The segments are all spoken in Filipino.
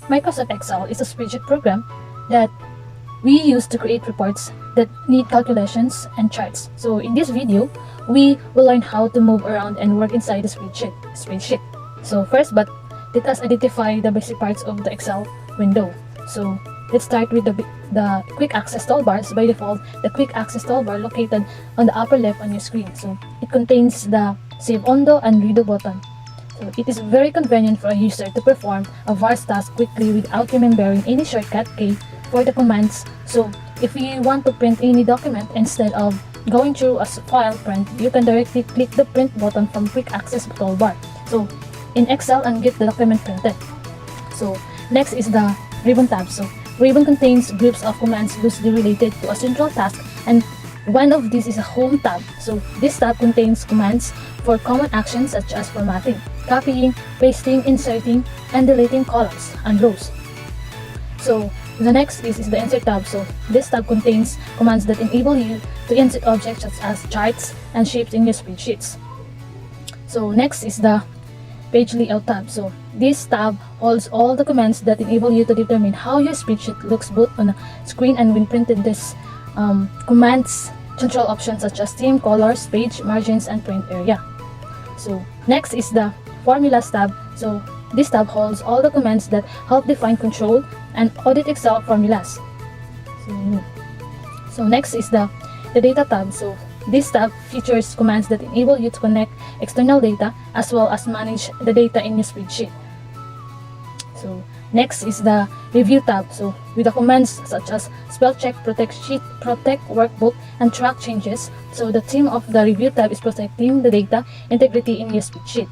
Microsoft Excel is a spreadsheet program that we use to create reports that need calculations and charts. So in this video, we will learn how to move around and work inside the spreadsheet. So first, but let us identify the basic parts of the Excel window. So let's start with the quick access toolbars. By default, the quick access toolbar located on the upper left on your screen. So it contains the save undo and redo button. So it is very convenient for a user to perform a vast task quickly without remembering any shortcut key for the commands. So if you want to print any document instead of going through a file print, you can directly click the print button from quick access toolbar. So in Excel and get the document printed. So next is the ribbon tab. So ribbon contains groups of commands loosely related to a central task, and one of these is a home tab. So this tab contains commands for common actions such as formatting, copying, pasting, inserting, and deleting columns and rows. So the next is the insert tab. So this tab contains commands that enable you to insert objects such as charts and shapes in your spreadsheets. So next is the page layout tab. So this tab holds all the commands that enable you to determine how your spreadsheet looks both on the screen and when printed. This commands control options such as theme, colors, page, margins, and print area. So next is the formulas tab. So this tab holds all the commands that help define, control, and audit Excel formulas. So next is the data tab. So this tab features commands that enable you to connect external data as well as manage the data in your spreadsheet. So next is the review tab. So with the commands such as spell check, protect sheet, protect workbook, and track changes. So the theme of the review tab is protecting the data integrity in your spreadsheet.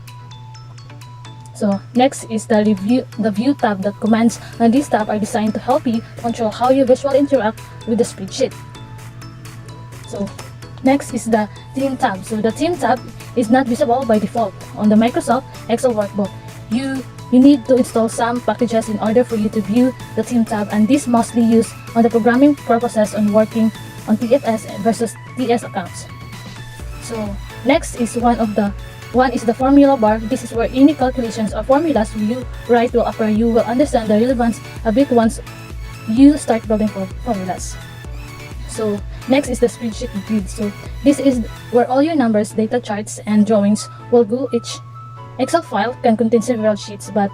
So next is the view tab. That commands on this tab are designed to help you control how you visually interact with the spreadsheet. So next is the theme tab. So the theme tab is not visible by default on the Microsoft Excel workbook. You need to install some packages in order for you to view the theme tab, and this mostly used on the programming purposes on working on TFS versus TS accounts. So next is one is the formula bar. This is where any calculations or formulas you write will appear. You will understand the relevance a bit once you start building formulas. So next is the spreadsheet grid. So this is where all your numbers, data, charts, and drawings will go. Each Excel file can contain several sheets, but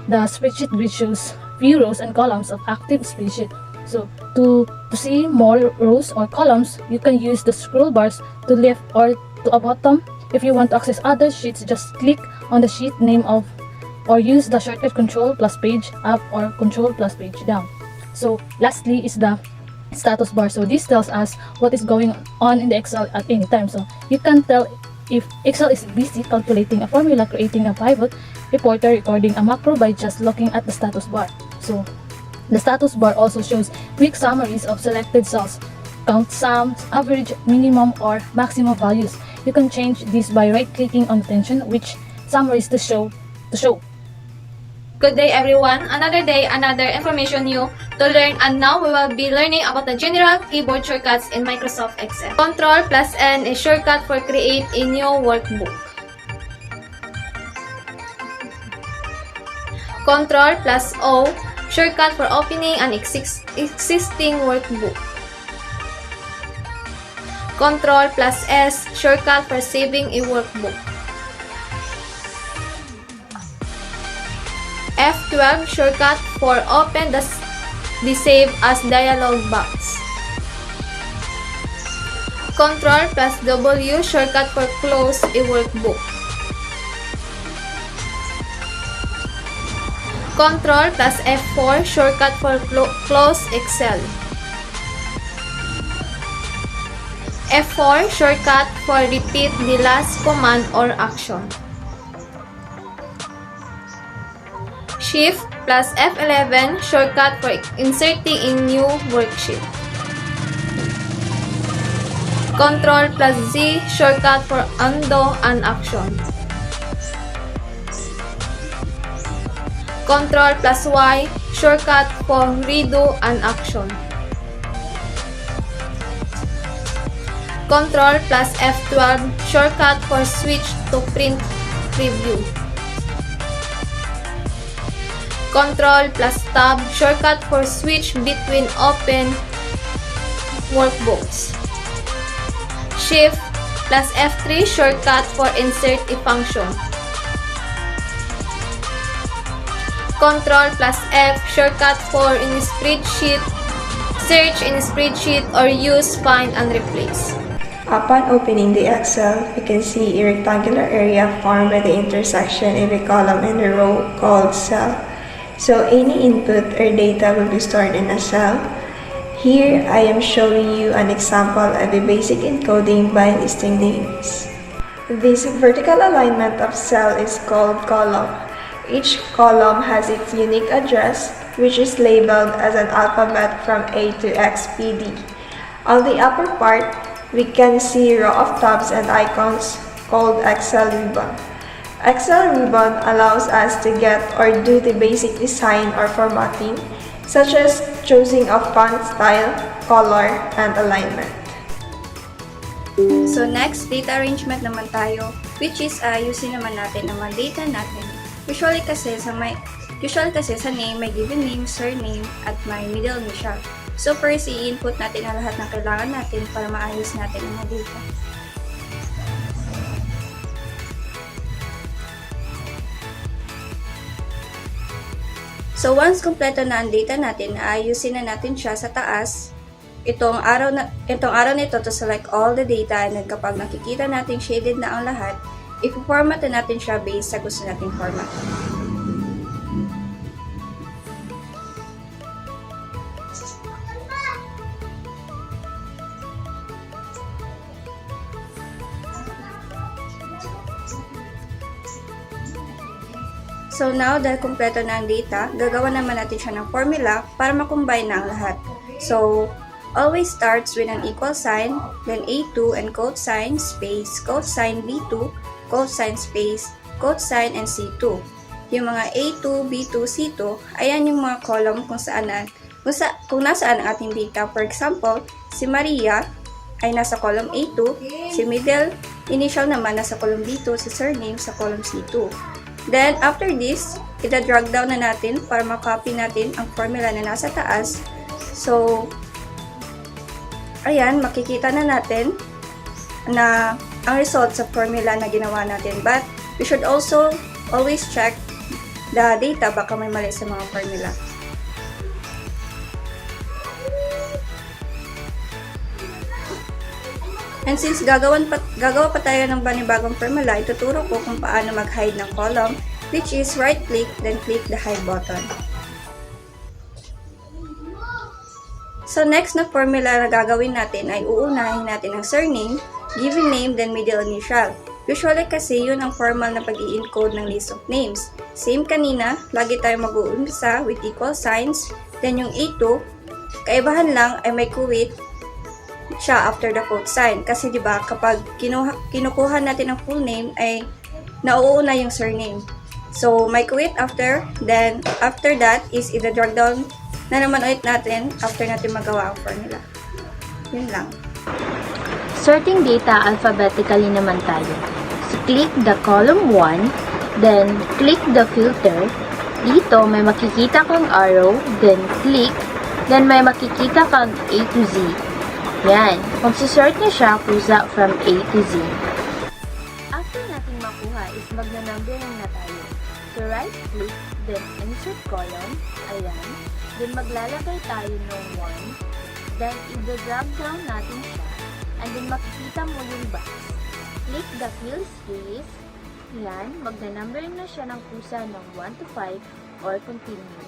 the spreadsheet grid shows few rows and columns of active spreadsheet. So to see more rows or columns, you can use the scroll bars to left or to a bottom. If you want to access other sheets, just click on the sheet name or use the shortcut Control plus page up or Control plus page down. So lastly is the status bar. So this tells us what is going on in the Excel at any time. So you can tell if Excel is busy calculating a formula, creating a pivot, report, or recording a macro by just looking at the status bar. So the status bar also shows quick summaries of selected cells, count sums, average, minimum, or maximum values. You can change this by right-clicking on attention, which summaries to show. Good day everyone, another day, another information new to learn, and now we will be learning about the general keyboard shortcuts in Microsoft Excel. Ctrl plus N is shortcut for create a new workbook. Ctrl plus O, shortcut for opening an existing workbook. Ctrl plus S, shortcut for saving a workbook. F12 shortcut for open the save as dialog box. Ctrl plus W shortcut for close a workbook. Ctrl plus F4 shortcut for close Excel. F4 shortcut for repeat the last command or action. Shift plus F11 shortcut for inserting a new worksheet. Ctrl plus Z shortcut for undo an action. Ctrl plus Y shortcut for redo an action. Ctrl plus F12 shortcut for switch to print preview. Control plus Tab, shortcut for switch between open workbooks. Shift plus F3, shortcut for insert a function. Control plus F, shortcut for in spreadsheet, search in spreadsheet or use find and replace. Upon opening the Excel, we can see a rectangular area formed by the intersection of a column and a row called cell. So any input or data will be stored in a cell. Here, I am showing you an example of a basic encoding by listing names. This vertical alignment of cell is called column. Each column has its unique address, which is labeled as an alphabet from A to XPD. On the upper part, we can see a row of tabs and icons called Excel ribbon. Excel ribbon allows us to get or do the basic design or formatting, such as choosing of font style, color, and alignment. So next, data arrangement naman tayo, which is ayusin naman natin ang mga data natin. Usually kasi sa name, may given name, surname, at may middle initial. So first, i-input natin ang lahat ng kailangan natin para maayos natin ang mga data. So once kompleto na ang data natin, aayusin na natin siya sa taas. Itong araw nito to select all the data, and then kapag nakikita natin shaded na ang lahat, i-format na natin siya based sa gusto nating format. So now, dahil kompleto na ang data, gagawa naman natin siya ng formula para makombine na ang lahat. So, always starts with an equal sign, then A2 and quote sign, space, quote sign B2, quote sign space, quote sign, and C2. Yung mga A2, B2, C2, ayan yung mga column kung nasaan ang ating data. For example, si Maria ay nasa column A2, si middle initial naman nasa column B2, si surname sa column C2. Then, after this, ita-drag down na natin para makopy natin ang formula na nasa taas. So, ayan, makikita na natin na ang result sa formula na ginawa natin. But, we should also always check the data, baka may mali sa mga formula. And since gagawa pa tayo ng panibagong formula, ituturo ko kung paano mag-hide ng column, which is right-click, then click the hide button. So next na formula na gagawin natin ay uunahin natin ang surname, given name, then middle initial. Usually kasi yun ang formal na pag-i-encode ng list of names. Same kanina, lagi tayo mag-uumpisa with equal signs, then yung A2, kaibahan lang ay may quit siya after the quote sign. Kasi diba, kapag kinukuha natin ang full name, ay nauuna yung surname. So, may quit after, then after that is i-drag down na naman ulit natin after natin magawa ang formula. Yun lang. Sorting data alphabetically naman tayo. So, click the column 1, then click the filter. Dito, may makikita kang arrow, then click, then may makikita kang A to Z. Yan. Magsisort na siya kusa from A to Z. After natin makuha is magna-numbering na tayo. So, right-click, then insert column. Ayan. Then, maglalagay tayo ng 1. Then, i-drag down natin siya. And then, makikita mo yung box. Click the fill space. Yan. Magna-numbering na siya ng kusa ng 1 to 5 or continue.